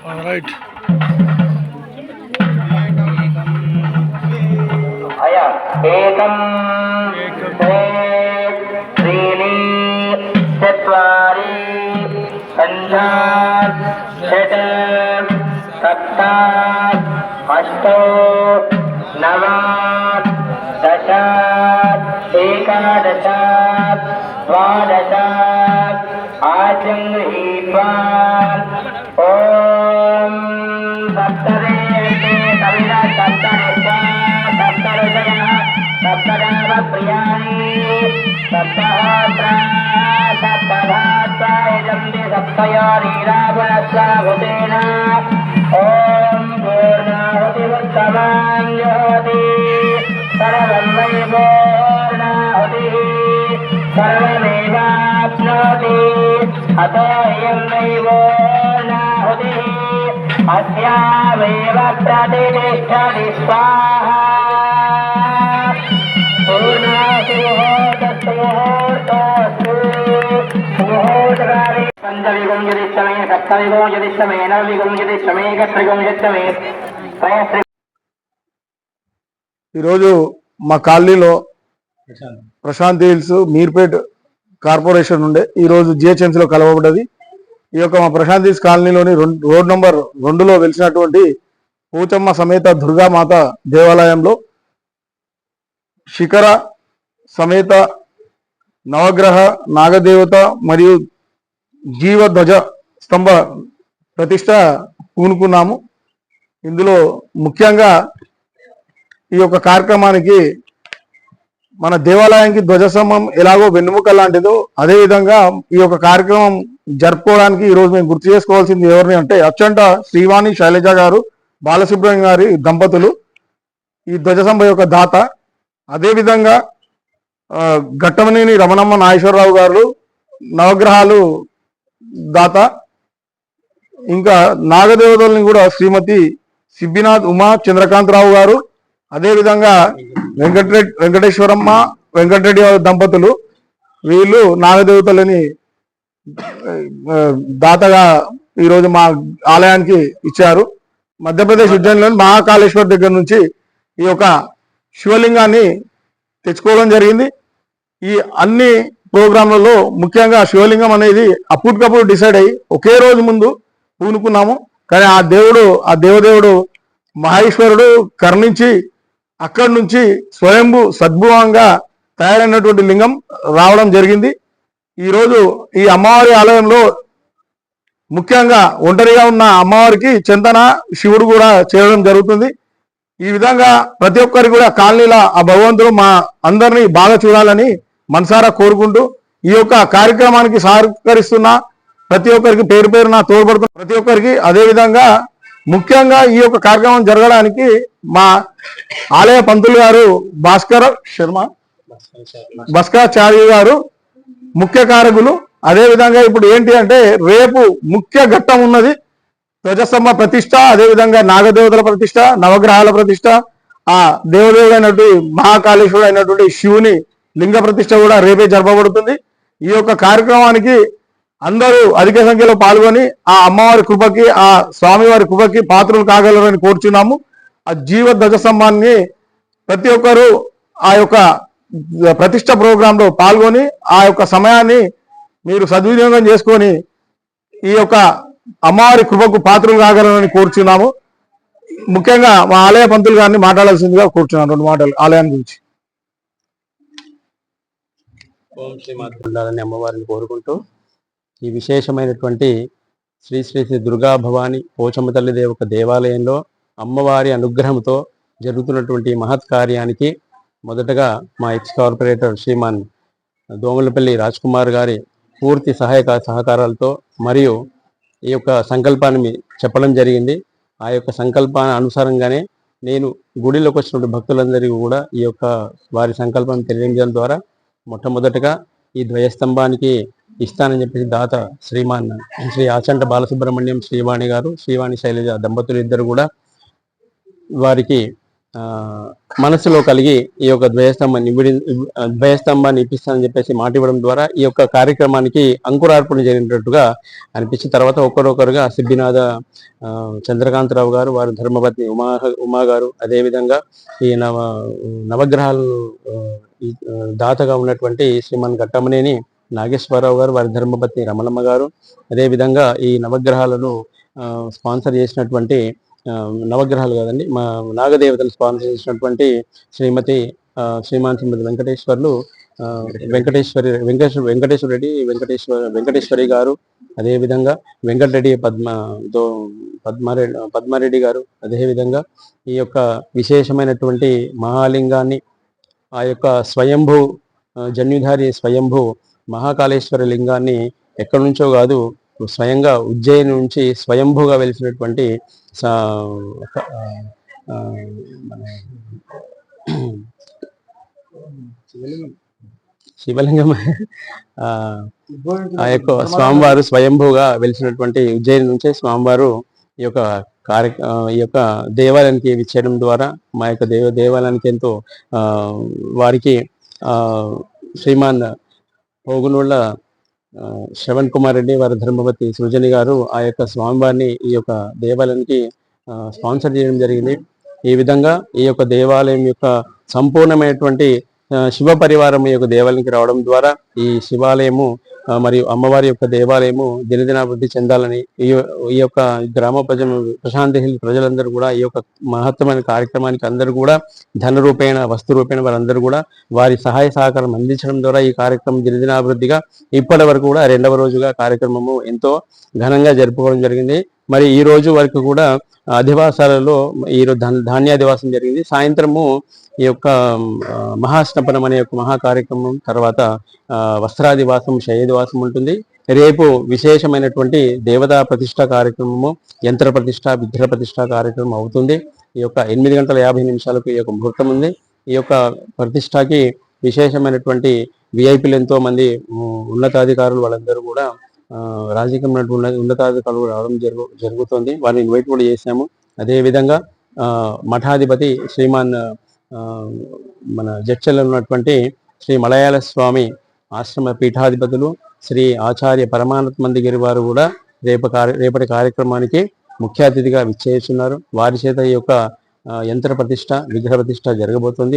Right. ఏకం త్రీణి చత్వారి పంచ shut సప్త అష్ట నవ దశ ఏకాదశ ద్వాదశ ఆచం గృహీత్వా ఓం సప్తదే కవిర సప్తనిష్ట సప్తరుషయ సప్తదావ ప్రియాణి సప్తహాత్ర సప్తధాత్ర ఇదంది సప్తయోరీరాగుణస్వాహుతేన ఓం పూర్ణాహుతిముత్తమాంజోతి సర్వం వై పూర్ణాహుతి సర్వమేవాప్నోతి అతో ఇయం వై పూర్ణాహుతి అస్యావేవ ప్రతిష్ఠతి స్వాహా. ఈరోజు మా కాలనీలో ప్రశాంత్ హిల్స్ మీర్పేట్ కార్పొరేషన్ నుండే ఈరోజు జిహెచ్ఎంసీలో కలవబడ్డది. ఈ యొక్క మా ప్రశాంత్ హిల్స్ కాలనీలోని రోడ్ నంబర్ 2లో వెలిసినటువంటి పోచమ్మ సమేత దుర్గామాత దేవాలయంలో శిఖర సమేత నవగ్రహ నాగదేవత మరియు జీవధ్వజ స్తంభ ప్రతిష్ట పూనుకున్నాము. ఇందులో ముఖ్యంగా ఈ యొక్క కార్యక్రమానికి మన దేవాలయానికి ధ్వజస్తంభం ఎలాగో వెన్నుముక లాంటిదో అదేవిధంగా ఈ యొక్క కార్యక్రమం జరుపుకోవడానికి ఈరోజు మేము గుర్తు చేసుకోవాల్సింది ఎవరిని అంటే అచ్చంట శ్రీవాణి శైలజ గారు బాలసుబ్రహ్మణ్యం గారి దంపతులు ఈ ధ్వజస్తంభం యొక్క దాత. అదేవిధంగా ఘట్టమనేని రమణమ్మ నాగేశ్వరరావు గారు నవగ్రహాలు దాత. ఇంకా నాగదేవతల్ని కూడా శ్రీమతి సిబ్బినాథ్ ఉమా చంద్రకాంతరావు గారు, అదేవిధంగా వెంకటేశ్వరమ్మ వెంకటరెడ్డి దంపతులు వీళ్ళు నాగదేవతలని దాతగా ఈరోజు మా ఆలయానికి ఇచ్చారు. మధ్యప్రదేశ్ ఉజ్జయినిలోని మహాకాళేశ్వర్ దగ్గర నుంచి ఈ యొక్క శివలింగాన్ని తెచ్చుకోవడం జరిగింది. ఈ అన్ని ప్రోగ్రాంలలో ముఖ్యంగా శివలింగం అనేది అప్పటికప్పుడు డిసైడ్ అయ్యి ఒకే రోజు ముందు పూనుకున్నాము. కానీ ఆ దేవదేవుడు మహేశ్వరుడు కరుణించి అక్కడి నుంచి స్వయంభూ సద్భువంగా తయారైనటువంటి లింగం రావడం జరిగింది. ఈరోజు ఈ అమ్మవారి ఆలయంలో ముఖ్యంగా ఒంటరిగా ఉన్న అమ్మవారికి చెంతన శివుడు కూడా చేరడం జరుగుతుంది. ఈ విధంగా ప్రతి ఒక్కరికి కూడా కాలనీలో ఆ భగవంతుడు మా అందరినీ బాగా చూడాలని మనసారా కోరుకుంటూ ఈ యొక్క కార్యక్రమానికి సహకరిస్తున్న ప్రతి ఒక్కరికి పేరు పేరున తోడ్పడుతున్న ప్రతి ఒక్కరికి, అదేవిధంగా ముఖ్యంగా ఈ యొక్క కార్యక్రమం జరగడానికి మా ఆలయ పంతులు గారు భాస్కరాచార్య గారు ముఖ్య కారకులు. అదేవిధంగా ఇప్పుడు ఏంటి అంటే రేపు ముఖ్య ఘట్టం ఉన్నది, ధ్వజస్తంభ ప్రతిష్ట, అదేవిధంగా నాగదేవతల ప్రతిష్ట, నవగ్రహాల ప్రతిష్ట, ఆ దేవదేవుడైనటువంటి మహాకాళేశ్వరుడు అయినటువంటి శివుని లింగ ప్రతిష్ట కూడా రేపే జరపబడుతుంది. ఈ యొక్క కార్యక్రమానికి అందరూ అధిక సంఖ్యలో పాల్గొని ఆ అమ్మవారి కృపకి ఆ స్వామివారి కృపకి పాత్రలు కాగలరని కోరుచున్నాము. ఆ జీవ ధ్వజస్తంభాన్ని ప్రతి ఒక్కరూ ఆ యొక్క ప్రతిష్ట ప్రోగ్రాంలో పాల్గొని ఆ యొక్క సమయాన్ని మీరు సద్వినియోగం చేసుకొని ఈ యొక్క అమ్మవారి కృపకు పాత్రలు కాగలరని కోరుచున్నాము. ముఖ్యంగా మా ఆలయ పంతులు గారిని మాట్లాడాల్సిందిగా కోరుచున్నాను 2 మాటలు ఆలయం గురించి. ఓం శ్రీమాత ఉండాలని అమ్మవారిని కోరుకుంటూ ఈ విశేషమైనటువంటి శ్రీ శ్రీ శ్రీ దుర్గా భవాని పోచమ్మ తల్లి దేవక దేవాలయంలో అమ్మవారి అనుగ్రహంతో జరుగుతున్నటువంటి మహత్ కార్యానికి మొదటగా మా ఎక్స్ కార్పొరేటర్ శ్రీమాన్ దోమలపల్లి రాజ్ కుమార్ గారి పూర్తి సహకారాలతో మరియు ఈ యొక్క సంకల్పాన్ని చెప్పడం జరిగింది. ఆ యొక్క సంకల్పాన్ని అనుసారంగానే నేను గుడిలోకి వచ్చినటువంటి భక్తులందరికీ కూడా ఈ యొక్క వారి సంకల్పం తెలియజేయడం ద్వారా మొట్టమొదటగా ఈ ధ్వజస్తంభానికి ఇస్తానని చెప్పేసి దాత శ్రీమాన్ శ్రీ ఆచంట బాలసుబ్రహ్మణ్యం శ్రీవాణి గారు శ్రీవాణి శైలజ దంపతులు ఇద్దరు కూడా వారికి మనసులో కలిగి ఈ యొక్క ద్వయస్తంభాన్ని ఇప్పిస్తానని చెప్పేసి మాట ఇవ్వడం ద్వారా ఈ యొక్క కార్యక్రమానికి అంకురార్పణ జరిగినట్టుగా అనిపించిన తర్వాత ఒకరొకరుగా సిద్ధినాథ చంద్రకాంతరావు గారు, వారి ధర్మపత్ని ఉమా గారు, అదేవిధంగా ఈ నవగ్రహాలను దాతగా ఉన్నటువంటి శ్రీమాన్ ఘట్టమనేని నాగేశ్వరరావు గారు, వారి ధర్మపత్ని రమణమ్మ గారు, అదేవిధంగా ఈ నవగ్రహాలను స్పాన్సర్ చేసినటువంటి నవగ్రహాలు కాదండి, మా నాగదేవతలు స్పాన్సర్ చేసినటువంటి శ్రీమాన్ శ్రీమతి వెంకటేశ్వర రెడ్డి, వెంకటేశ్వరి గారు, అదేవిధంగా వెంకటరెడ్డి పద్మారెడ్డి గారు, అదేవిధంగా ఈ యొక్క విశేషమైనటువంటి మహాలింగాన్ని ఆ యొక్క స్వయంభూ జన్యుధారి స్వయంభూ మహాకాళేశ్వర లింగాన్ని ఎక్కడి నుంచో కాదు, స్వయంగా ఉజ్జయిని నుంచి స్వయంభూగా వెలిసినటువంటి శివలింగం ఆ యొక్క స్వామివారు స్వయంభూగా వెలిసినటువంటి ఉజ్జయిని నుంచే స్వామివారు ఈ యొక్క దేవాలయానికి విచ్చేయడం ద్వారా మా యొక్క దేవాలయానికి ఎంతో వారికి శ్రీమాన్ పోగునూళ్ళ శ్రవణ్ కుమార్ రెడ్డి, వారి ధర్మపతి సృజని గారు ఆ యొక్క స్వామివారిని ఈ యొక్క దేవాలయానికి స్పాన్సర్ చేయడం జరిగింది. ఈ విధంగా ఈ యొక్క దేవాలయం యొక్క సంపూర్ణమైనటువంటి శివ పరివారం ఈ యొక్క దేవాలయానికి రావడం ద్వారా ఈ శివాలయము మరియు అమ్మవారి యొక్క దేవాలయము దినదినాభివృద్ధి చెందాలని ఈ యొక్క గ్రామ ప్రశాంతి హిల్ ప్రజలందరూ కూడా ఈ యొక్క మహత్తరమైన కార్యక్రమానికి అందరూ కూడా ధన రూపేణ వస్తు రూపేణ వారందరూ కూడా వారి సహాయ సహకారం అందించడం ద్వారా ఈ కార్యక్రమం దినదినాభివృద్ధిగా ఇప్పటి వరకు కూడా 2వ రోజుగా కార్యక్రమము ఎంతో ఘనంగా జరుపుకోవడం జరిగింది. మరి ఈ రోజు వరకు కూడా అధివాసాలలో ఈరోజు ధాన్యాధివాసం జరిగింది. సాయంత్రము ఈ యొక్క మహాస్నపనం అనే యొక్క మహా కార్యక్రమం, తర్వాత వస్త్రాదివాసం, శయదివాసం ఉంటుంది. రేపు విశేషమైనటువంటి దేవతా ప్రతిష్ట కార్యక్రమము, యంత్ర ప్రతిష్ట, విగ్రహ ప్రతిష్ట కార్యక్రమం అవుతుంది. ఈ యొక్క 8:50 ఈ యొక్క ముహూర్తం ఉంది. ఈ యొక్క ప్రతిష్టకి విశేషమైనటువంటి విఐపీలు ఎంతో మంది ఉన్నతాధికారులు వాళ్ళందరూ కూడా రాజకీయ ఉన్నతాధికారులు రావడం జరుగుతుంది. వారిని ఇన్వైట్ కూడా చేశాము. అదేవిధంగా మఠాధిపతి శ్రీమాన్ మన జడ్చల్లో ఉన్నటువంటి శ్రీ మలయాళ స్వామి ఆశ్రమ పీఠాధిపతులు శ్రీ ఆచార్య పరమానందగిరి వారు కూడా రేపటి కార్యక్రమానికి ముఖ్య అతిథిగా విచ్చేస్తున్నారు. వారి చేత ఈ యొక్క యంత్ర ప్రతిష్ట, విగ్రహ ప్రతిష్ట జరగబోతుంది.